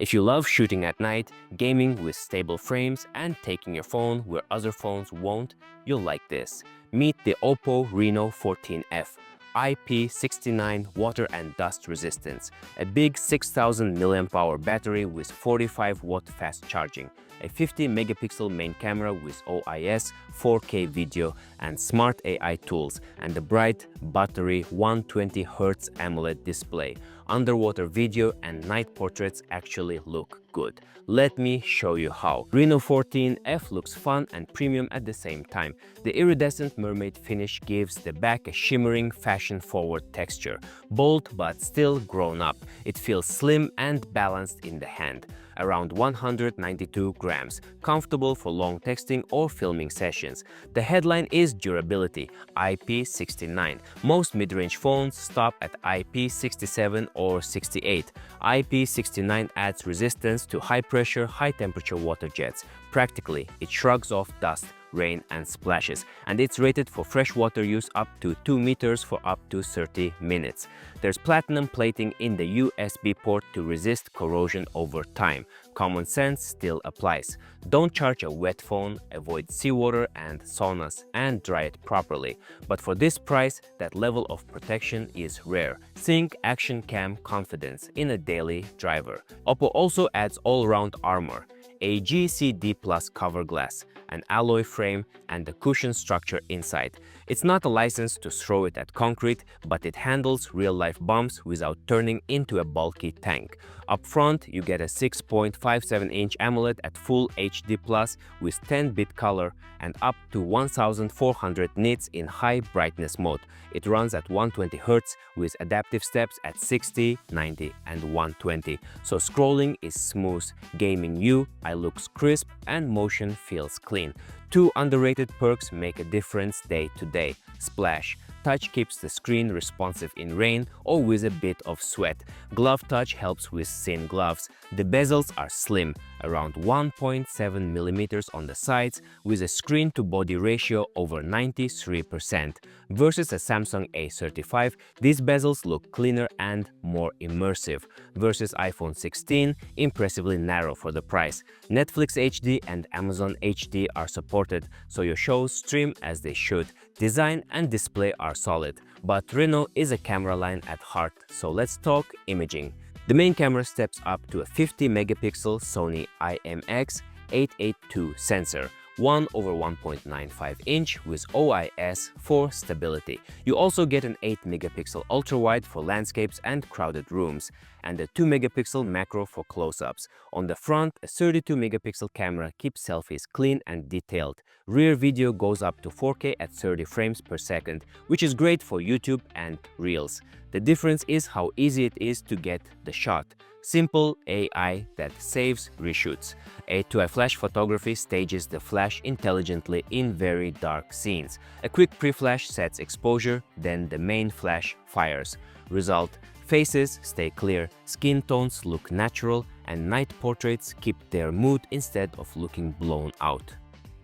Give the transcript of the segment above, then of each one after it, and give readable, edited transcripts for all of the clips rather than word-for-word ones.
If you love shooting at night, gaming with stable frames, and taking your phone where other phones won't, you'll like this. Meet the OPPO Reno14F. IP69 water and dust resistance, a big 6000 mAh battery with 45-watt fast charging, a 50 megapixel main camera with OIS, 4K video, and smart AI tools, and a bright, buttery 120Hz AMOLED display. Underwater video and night portraits actually look good. Let me show you how. Reno14F looks fun and premium at the same time. The iridescent mermaid finish gives the back a shimmering, fashion-forward texture. Bold but still grown up. It feels slim and balanced in the hand. Around 192 grams, comfortable for long texting or filming sessions. The headline is durability, IP69. Most mid-range phones stop at IP67 or 68. IP69 adds resistance to high-pressure, high-temperature water jets. Practically, it shrugs off dust, rain, and splashes, and it's rated for freshwater use up to 2 meters for up to 30 minutes. There's platinum plating in the USB port to resist corrosion over time. Common sense still applies. Don't charge a wet phone, avoid seawater and saunas, and dry it properly. But for this price, that level of protection is rare. Think action cam confidence in a daily driver. OPPO also adds all-round armor, a GCD Plus cover glass, an alloy frame, and a cushion structure inside. It's not a license to throw it at concrete, but it handles real-life bumps without turning into a bulky tank. Up front, you get a 6.57-inch AMOLED at Full HD Plus with 10-bit color and up to 1400 nits in high brightness mode. It runs at 120 Hz with adaptive steps at 60, 90, and 120. So scrolling is smooth, gaming UI looks crisp, and motion feels clean. Two underrated perks make a difference day to day. Splash. Touch keeps the screen responsive in rain or with a bit of sweat. Glove touch helps with thin gloves. The bezels are slim, around 1.7 millimeters on the sides, with a screen-to-body ratio over 93%. Versus a Samsung A35, these bezels look cleaner and more immersive. Versus iPhone 16, impressively narrow for the price. Netflix HD and Amazon HD are supported, so your shows stream as they should. Design and display are solid, but Reno is a camera line at heart, so let's talk imaging. The main camera steps up to a 50 megapixel Sony IMX882 sensor, 1/1.95 inch with OIS for stability. You also get an 8 megapixel ultra-wide for landscapes and crowded rooms, and a 2 megapixel macro for close-ups. On the front, a 32 megapixel camera keeps selfies clean and detailed. Rear video goes up to 4K at 30 frames per second, which is great for YouTube and Reels. The difference is how easy it is to get the shot. Simple AI that saves reshoots. A2i Flash photography stages the flash intelligently in very dark scenes. A quick pre-flash sets exposure, then the main flash fires. Result: faces stay clear, skin tones look natural, and night portraits keep their mood instead of looking blown out.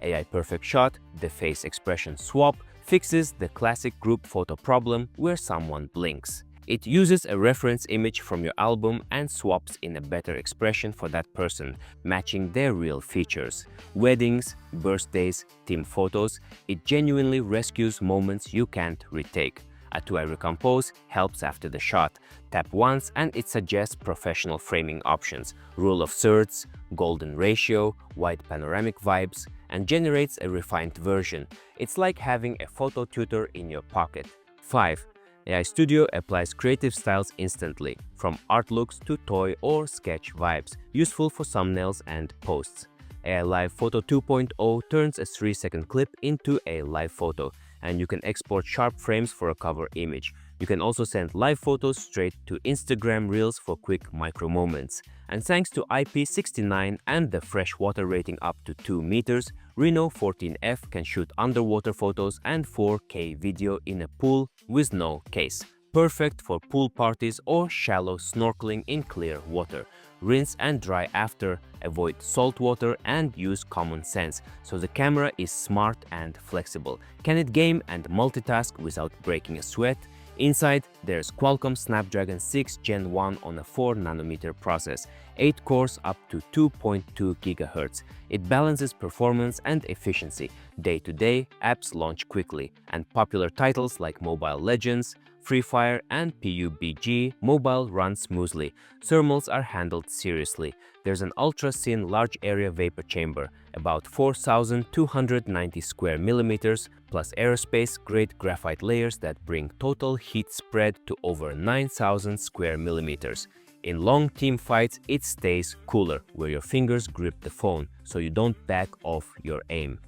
AI Perfect Shot, the face expression swap, fixes the classic group photo problem where someone blinks. It uses a reference image from your album and swaps in a better expression for that person, matching their real features. Weddings, birthdays, team photos, it genuinely rescues moments you can't retake. A2i Recompose helps after the shot. Tap once and it suggests professional framing options, rule of thirds, golden ratio, wide panoramic vibes, and generates a refined version. It's like having a photo tutor in your pocket. 5. AI Studio applies creative styles instantly, from art looks to toy or sketch vibes, useful for thumbnails and posts. AI Live Photo 2.0 turns a 3-second clip into a live photo, and you can export sharp frames for a cover image. You can also send live photos straight to Instagram Reels for quick micro moments. And thanks to IP69 and the freshwater rating up to 2 meters, Reno14F can shoot underwater photos and 4K video in a pool with no case. Perfect for pool parties or shallow snorkeling in clear water. Rinse and dry after, avoid salt water, and use common sense, so the camera is smart and flexible. Can it game and multitask without breaking a sweat? Inside, there's Qualcomm Snapdragon 6 Gen 1 on a 4nm process, 8 cores up to 2.2 GHz. It balances performance and efficiency. Day-to-day, apps launch quickly, and popular titles like Mobile Legends, Free Fire, and PUBG Mobile run smoothly. Thermals are handled seriously. There's an ultra-thin large area vapor chamber, about 4,290 square millimeters, plus aerospace-grade graphite layers that bring total heat spread to over 9,000 square millimeters. In long team fights, it stays cooler, where your fingers grip the phone, so you don't back off your aim.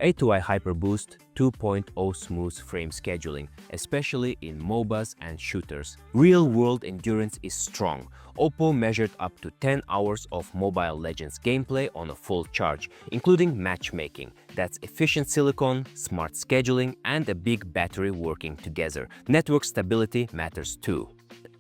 A2i HyperBoost 2.0 smooth frame scheduling, especially in MOBAs and shooters. Real-world endurance is strong. OPPO measured up to 10 hours of Mobile Legends gameplay on a full charge, including matchmaking. That's efficient silicon, smart scheduling, and a big battery working together. Network stability matters too.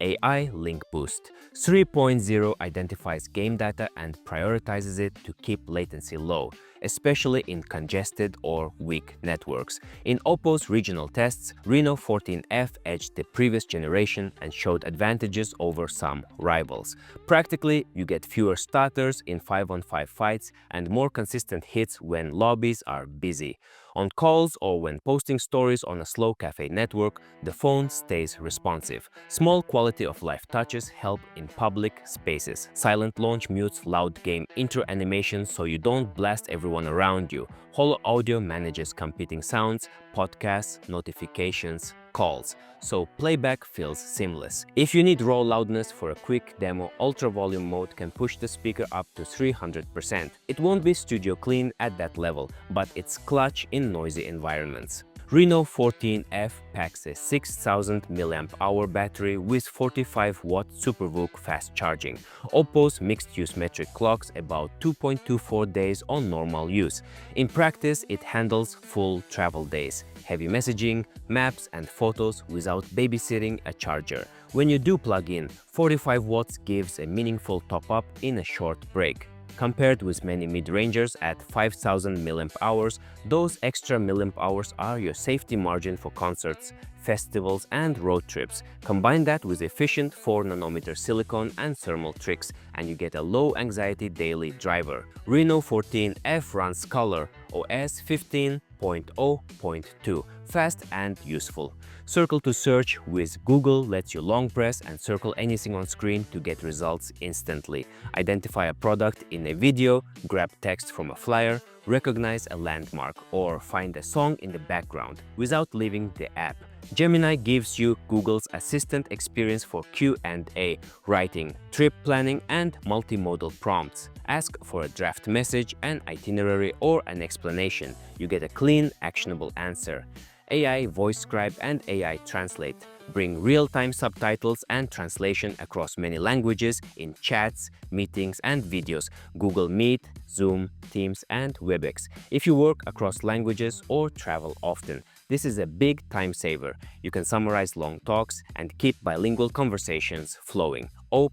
AI LinkBoost 3.0 identifies game data and prioritizes it to keep latency low, especially in congested or weak networks. In OPPO's regional tests, Reno14F edged the previous generation and showed advantages over some rivals. Practically, you get fewer stutters in 5-on-5 fights and more consistent hits when lobbies are busy. On calls or when posting stories on a slow cafe network, the phone stays responsive. Small quality-of-life touches help in public spaces. Silent launch mutes loud game intro animations so you don't blast everyone around you. Holo Audio manages competing sounds, podcasts, notifications, calls, so playback feels seamless. If you need raw loudness for a quick demo, Ultra Volume mode can push the speaker up to 300%. It won't be studio clean at that level, but it's clutch in noisy environments. Reno14F packs a 6,000 mAh battery with 45-watt SuperVOOC fast charging. OPPO's mixed-use metric clocks about 2.24 days on normal use. In practice, it handles full travel days, heavy messaging, maps, and photos without babysitting a charger. When you do plug in, 45 watts gives a meaningful top-up in a short break. Compared with many mid-rangers at 5,000 mAh, those extra mAh are your safety margin for concerts, festivals, and road trips. Combine that with efficient 4nm silicon and thermal tricks, and you get a low-anxiety daily driver. Reno14F runs Color OS 15.0.2, fast and useful. Circle to search with Google lets you long press and circle anything on screen to get results instantly. Identify a product in a video, grab text from a flyer, recognize a landmark, or find a song in the background without leaving the app. Gemini gives you Google's assistant experience for Q&A, writing, trip planning, and multimodal prompts. Ask for a draft message, an itinerary, or an explanation. You get a clean, actionable answer. AI VoiceScribe and AI Translate bring real-time subtitles and translation across many languages in chats, meetings, and videos, Google Meet, Zoom, Teams, and WebEx. If you work across languages or travel often, this is a big time saver. You can summarize long talks and keep bilingual conversations flowing. O+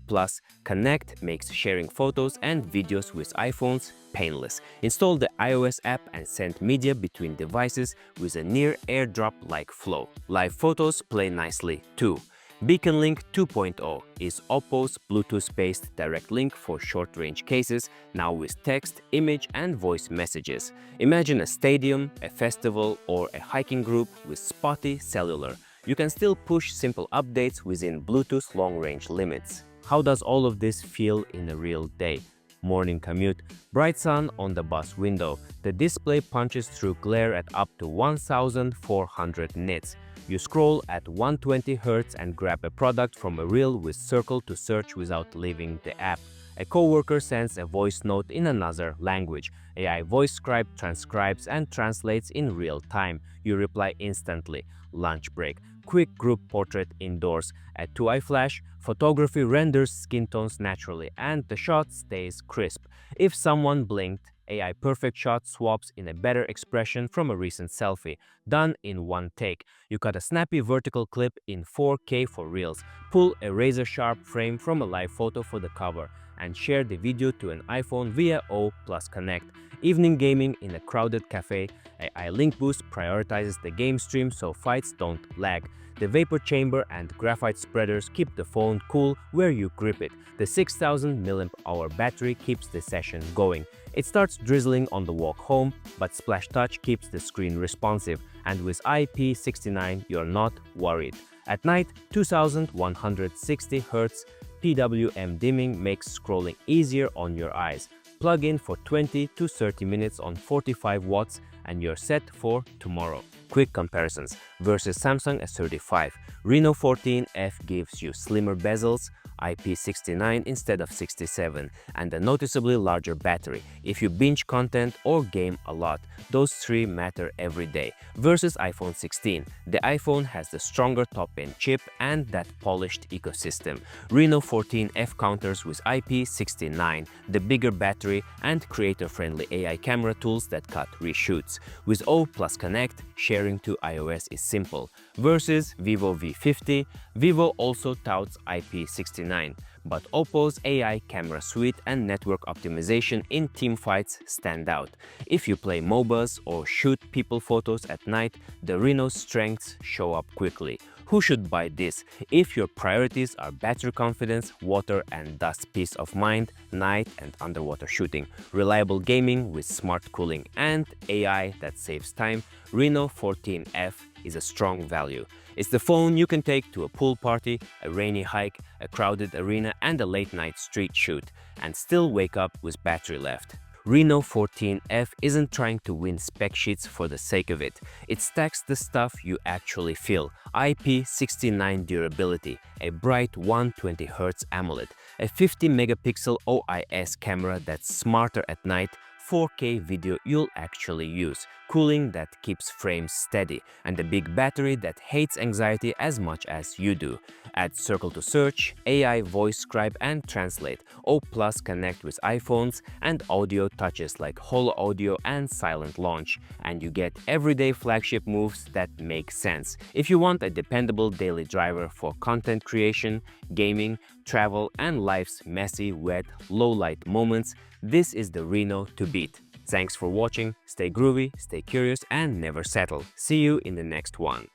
Connect makes sharing photos and videos with iPhones painless. Install the iOS app and send media between devices with a near airdrop-like flow. Live photos play nicely too. BeaconLink 2.0 is OPPO's Bluetooth-based direct link for short-range cases, now with text, image, and voice messages. Imagine a stadium, a festival, or a hiking group with spotty cellular. You can still push simple updates within Bluetooth long-range limits. How does all of this feel in a real day? Morning commute, bright sun on the bus window. The display punches through glare at up to 1,400 nits. You scroll at 120 Hz and grab a product from a reel with circle to search without leaving the app. A coworker sends a voice note in another language. AI VoiceScribe transcribes and translates in real time. You reply instantly. Lunch break. Quick group portrait indoors. At 2i flash, photography renders skin tones naturally and the shot stays crisp. If someone blinked, AI perfect shot swaps in a better expression from a recent selfie, done in one take. You cut a snappy vertical clip in 4K for reels, pull a razor-sharp frame from a live photo for the cover, and share the video to an iPhone via O+ Connect. Evening gaming in a crowded cafe. AI LinkBoost prioritizes the game stream so fights don't lag. The vapor chamber and graphite spreaders keep the phone cool where you grip it. The 6000 mAh battery keeps the session going. It starts drizzling on the walk home, but Splash Touch keeps the screen responsive. And with IP69, you're not worried. At night, 2160 Hz PWM dimming makes scrolling easier on your eyes. Plug in for 20 to 30 minutes on 45 watts and you're set for tomorrow. Quick comparisons versus Samsung S35. Reno14F gives you slimmer bezels, IP69 instead of 67, and a noticeably larger battery. If you binge content or game a lot, those three matter every day. Versus iPhone 16, the iPhone has the stronger top-end chip and that polished ecosystem. Reno14F counters with IP69, the bigger battery and creator-friendly AI camera tools that cut reshoots. With O+ Connect, sharing to iOS is simple. Versus Vivo V50, Vivo also touts IP69, but OPPO's AI camera suite and network optimization in teamfights stand out. If you play MOBAs or shoot people photos at night, the Reno's strengths show up quickly. Who should buy this? If your priorities are battery confidence, water and dust peace of mind, night and underwater shooting, reliable gaming with smart cooling, and AI that saves time, Reno14F is a strong value. It's the phone you can take to a pool party, a rainy hike, a crowded arena, and a late-night street shoot, and still wake up with battery left. Reno14F isn't trying to win spec sheets for the sake of it. It stacks the stuff you actually feel. IP69 durability, a bright 120Hz AMOLED, a 50-megapixel OIS camera that's smarter at night, 4K video you'll actually use, cooling that keeps frames steady, and a big battery that hates anxiety as much as you do. Add Circle to Search, AI VoiceScribe and Translate, O+ Connect with iPhones, and audio touches like Holo Audio and Silent Launch, and you get everyday flagship moves that make sense. If you want a dependable daily driver for content creation, gaming, travel, and life's messy, wet, low-light moments, this is the Reno to beat. Thanks for watching, stay groovy, stay curious, and never settle. See you in the next one.